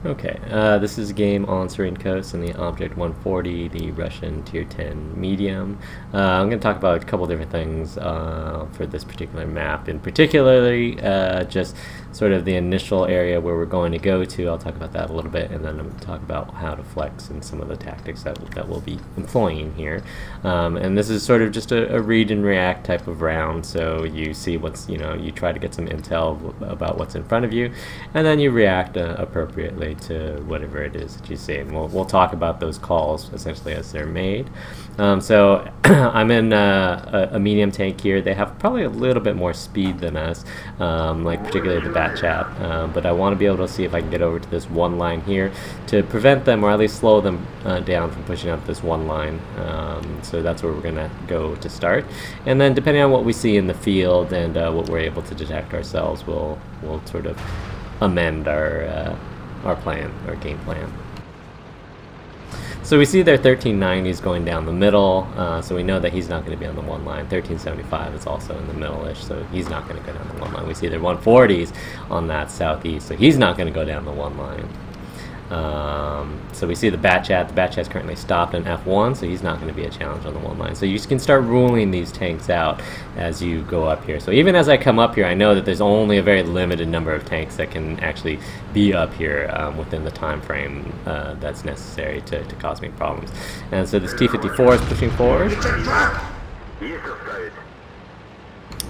Okay, this is a game on Serene Coast and the Object 140, the Russian Tier 10 medium. I'm going to talk about a couple different things for this particular map, and particularly just sort of the initial area where we're going to go to. I'll talk about that a little bit, and then I'm going to talk about how to flex and some of the tactics that we'll be employing here. And this is sort of just a read and react type of round, so you see what's, you try to get some intel about what's in front of you, and then you react appropriately to whatever it is that you see. And we'll talk about those calls essentially as they're made. So I'm in a medium tank here. They have probably a little bit more speed than us, like particularly the bat chat, but I want to be able to see if I can get over to this one line here to prevent them, or at least slow them down from pushing up this one line. So that's where we're going to go to start, and then depending on what we see in the field and what we're able to detect ourselves, we'll sort of amend our plan, our game plan. So we see their 1390s going down the middle, so we know that he's not going to be on the one line. 1375 is also in the middle-ish, so he's not going to go down the one line. We see their 140s on that southeast, so he's not going to go down the one line. So we see the bat chat. The bat chat's currently stopped in F1, so he's not going to be a challenge on the one line. So you can start ruling these tanks out as you go up here. So even as I come up here, I know that there's only a very limited number of tanks that can actually be up here within the time frame that's necessary to cause me problems. And so this T-54 is pushing forward.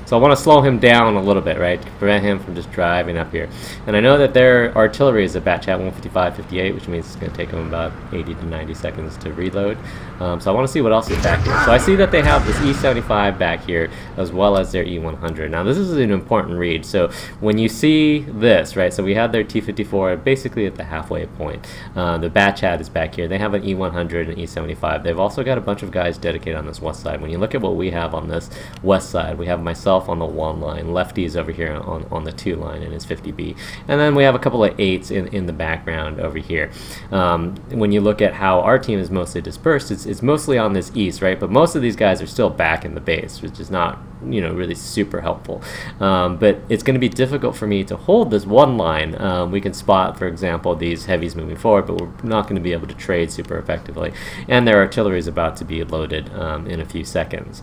So I want to slow him down a little bit, right, to prevent him from just driving up here. And I know that their artillery is a bat chat 155-58, which means it's going to take them about 80 to 90 seconds to reload. So I want to see what else is back here. So I see that they have this E75 back here, as well as their E100. Now this is an important read. So when you see this, right, so we have their T-54 basically at the halfway point. The bat chat is back here. They have an E100 and E75. They've also got a bunch of guys dedicated on this west side. When you look at what we have on this west side, we have myself on the 1 line, Lefty's over here on the 2 line in his 50B, and then we have a couple of 8s in the background over here. When you look at how our team is mostly dispersed, it's mostly on this east, right, but most of these guys are still back in the base, which is not really super helpful. But it's going to be difficult for me to hold this one line. We can spot, for example, these heavies moving forward, but we're not going to be able to trade super effectively, and their artillery is about to be loaded in a few seconds.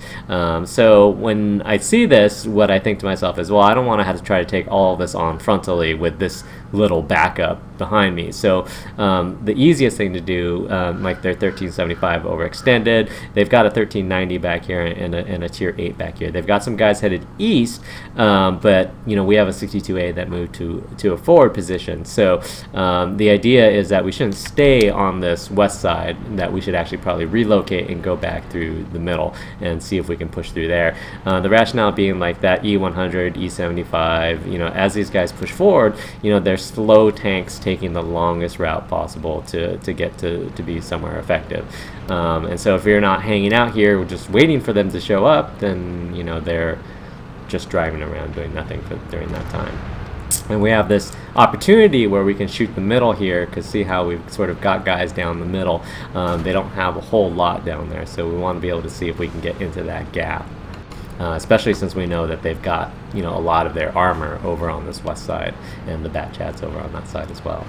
So when I see this, what I think to myself is, well, I don't want to have to try to take all of this on frontally with this little backup behind me. So the easiest thing to do, like their 1375 overextended, they've got a 1390 back here and a tier 8 back here. They've got some guys headed east, but we have a 62A that moved to a forward position. So the idea is that we shouldn't stay on this west side, that we should actually probably relocate and go back through the middle and see if we can push through there. The rationale being like that E100, E75, as these guys push forward, they're slow tanks taking the longest route possible to get to be somewhere effective. And so if you're not hanging out here, we're just waiting for them to show up, then they're just driving around doing nothing during that time. And we have this opportunity where we can shoot the middle here, because see how we've sort of got guys down the middle. They don't have a whole lot down there, so we want to be able to see if we can get into that gap. Especially since we know that they've got a lot of their armor over on this west side, and the bat chats over on that side as well.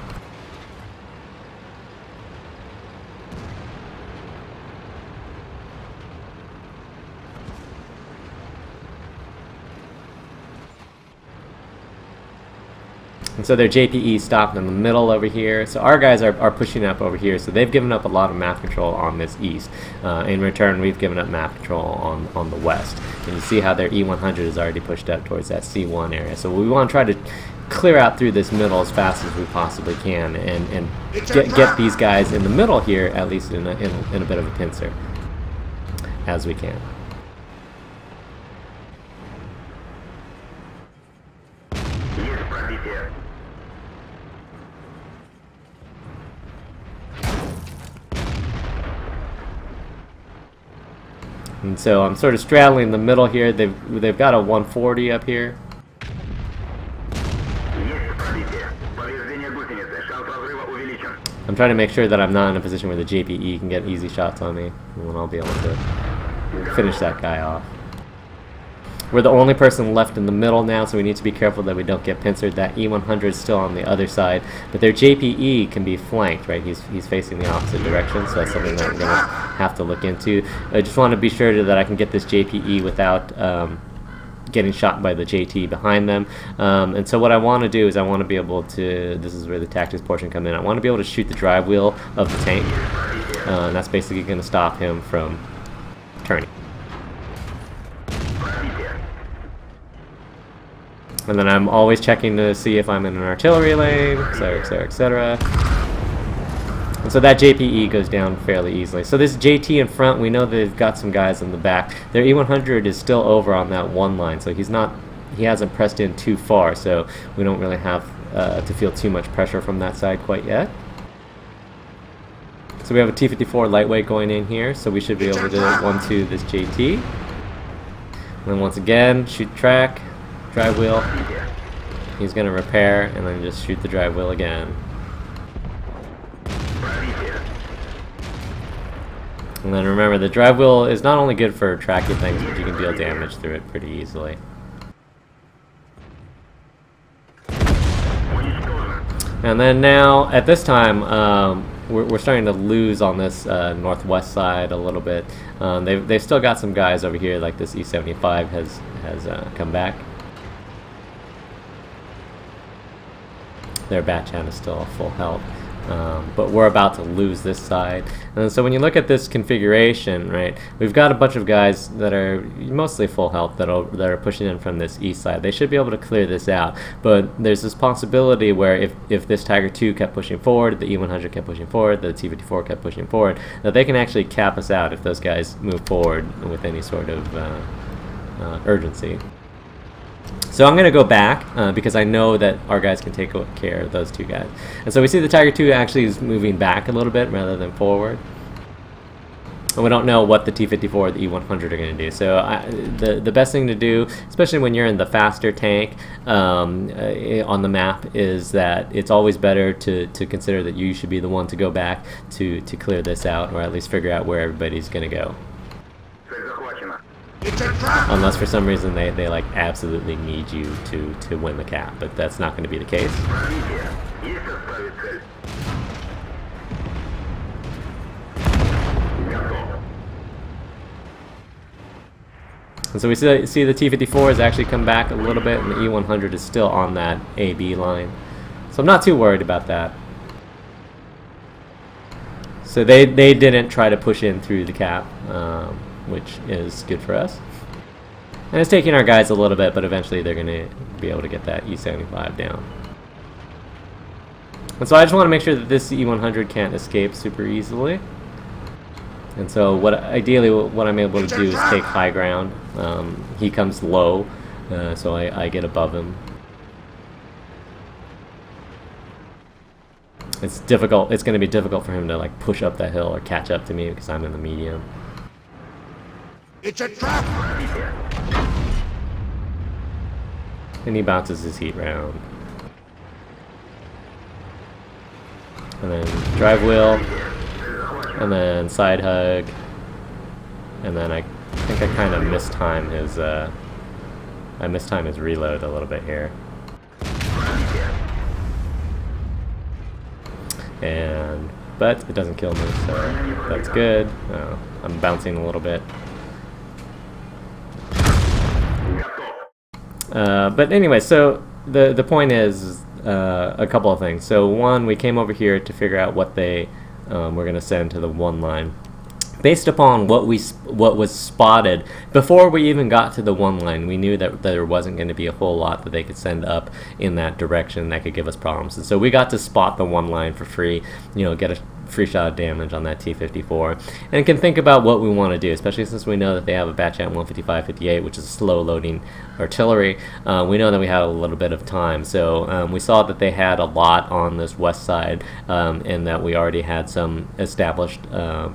And so their JPE stopped in the middle over here. So our guys are pushing up over here. So they've given up a lot of map control on this east. In return, we've given up map control on the west. And you see how their E100 is already pushed up towards that C1 area. So we want to try to clear out through this middle as fast as we possibly can, and get these guys in the middle here, at least in a bit of a pincer, as we can. And so I'm sort of straddling the middle here. They've got a 140 up here. I'm trying to make sure that I'm not in a position where the JPE can get easy shots on me, and I'll be able to finish that guy off. We're the only person left in the middle now, so we need to be careful that we don't get pincered. That E100 is still on the other side, but their JPE can be flanked, right? He's facing the opposite direction, so that's something that we're going to have to look into. I just want to be sure that I can get this JPE without getting shot by the JT behind them. And so what I want to do is I want to be able to, this is where the tactics portion come in, I want to be able to shoot the drive wheel of the tank, and that's basically going to stop him from turning. And then I'm always checking to see if I'm in an artillery lane, etc, etc, etc. And so that JPE goes down fairly easily. So this JT in front, we know they've got some guys in the back. Their E100 is still over on that one line, so he hasn't pressed in too far, so we don't really have to feel too much pressure from that side quite yet. So we have a T-54 lightweight going in here, so we should be able to 1-2 this JT. And then once again, shoot track. Drive wheel, he's going to repair, and then just shoot the drive wheel again. And then remember, the drive wheel is not only good for tracking things, but you can deal damage through it pretty easily. And then now, at this time, we're starting to lose on this northwest side a little bit. They've still got some guys over here, like this E75 has come back. Their Batchan is still full health, but we're about to lose this side. And so when you look at this configuration, right, we've got a bunch of guys that are mostly full health that are pushing in from this east side. They should be able to clear this out, but there's this possibility where if this Tiger II kept pushing forward, the E100 kept pushing forward, the T-54 kept pushing forward, that they can actually cap us out if those guys move forward with any sort of urgency. So I'm going to go back because I know that our guys can take care of those two guys. And so we see the Tiger II actually is moving back a little bit rather than forward. And we don't know what the T-54 or the E-100 are going to do. So the best thing to do, especially when you're in the faster tank on the map, is that it's always better to consider that you should be the one to go back to clear this out, or at least figure out where everybody's going to go. Unless for some reason they like absolutely need you to win the cap, but that's not going to be the case. And so we see the T-54 has actually come back a little bit, and the E-100 is still on that AB line. So I'm not too worried about that. So they didn't try to push in through the cap, which is good for us. And it's taking our guys a little bit, but eventually they're going to be able to get that E-75 down. And so I just want to make sure that this E-100 can't escape super easily. And so ideally what I'm able to do is take high ground. He comes low, so I get above him. It's difficult. It's going to be difficult for him to like push up that hill or catch up to me because I'm in the medium. It's a trap! And he bounces his heat round. And then drive wheel. And then side hug. And then I think I kind of mistime his his reload a little bit here. But it doesn't kill me, so that's good. I'm bouncing a little bit. But anyway, so the point is a couple of things. So one, we came over here to figure out what they were going to send to the one line. Based upon what was spotted before we even got to the one line, we knew that there wasn't going to be a whole lot that they could send up in that direction that could give us problems. And so we got to spot the one line for free, get a free shot of damage on that T-54, and can think about what we want to do, especially since we know that they have a Batchan 155-58, which is slow loading artillery. We know that we have a little bit of time, so we saw that they had a lot on this west side, and that we already had some established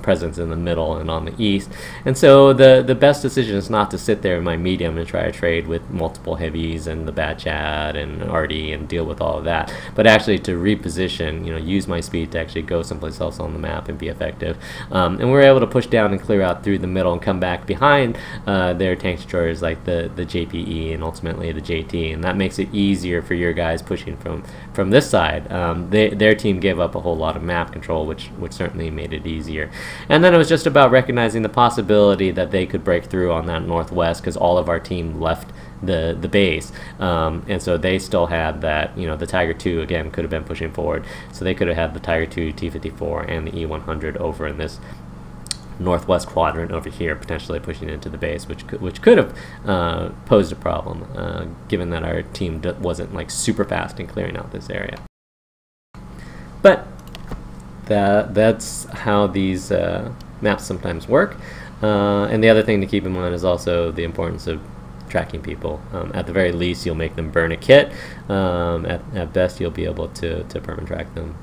presence in the middle and on the east. And so the best decision is not to sit there in my medium and try to trade with multiple heavies and the Batchan and Arty and deal with all of that, but actually to reposition, use my speed to actually go someplace else themselves on the map and be effective. And we were able to push down and clear out through the middle and come back behind their tank destroyers like the JPE and ultimately the JT, and that makes it easier for your guys pushing from this side. Their team gave up a whole lot of map control, which certainly made it easier. And then it was just about recognizing the possibility that they could break through on that northwest, because all of our team left the base, and so they still had that, the Tiger 2 again could have been pushing forward, so they could have had the Tiger 2, T-54 and the E-100 over in this northwest quadrant over here, potentially pushing into the base, which could have posed a problem, given that our team wasn't like super fast in clearing out this area. But that's how these maps sometimes work. And the other thing to keep in mind is also the importance of tracking people. At the very least, you'll make them burn a kit. At best, you'll be able to perma track them.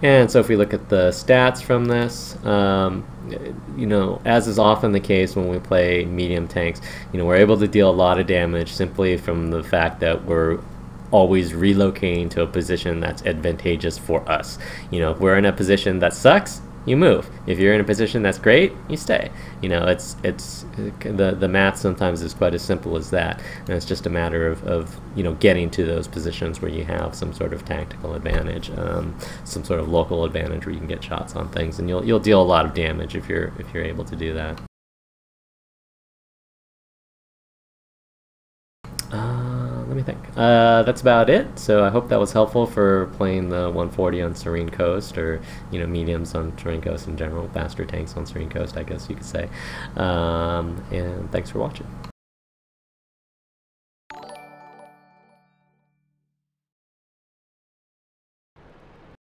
And so if we look at the stats from this, as is often the case when we play medium tanks, we're able to deal a lot of damage simply from the fact that we're always relocating to a position that's advantageous for us. If we're in a position that sucks, you move. If you're in a position that's great, you stay. It's the math sometimes is quite as simple as that, and it's just a matter of getting to those positions where you have some sort of tactical advantage, some sort of local advantage where you can get shots on things, and you'll deal a lot of damage if you're able to do that. Let me think. That's about it. So I hope that was helpful for playing the 140 on Serene Coast, or mediums on Serene Coast in general, faster tanks on Serene Coast, I guess you could say. And thanks for watching.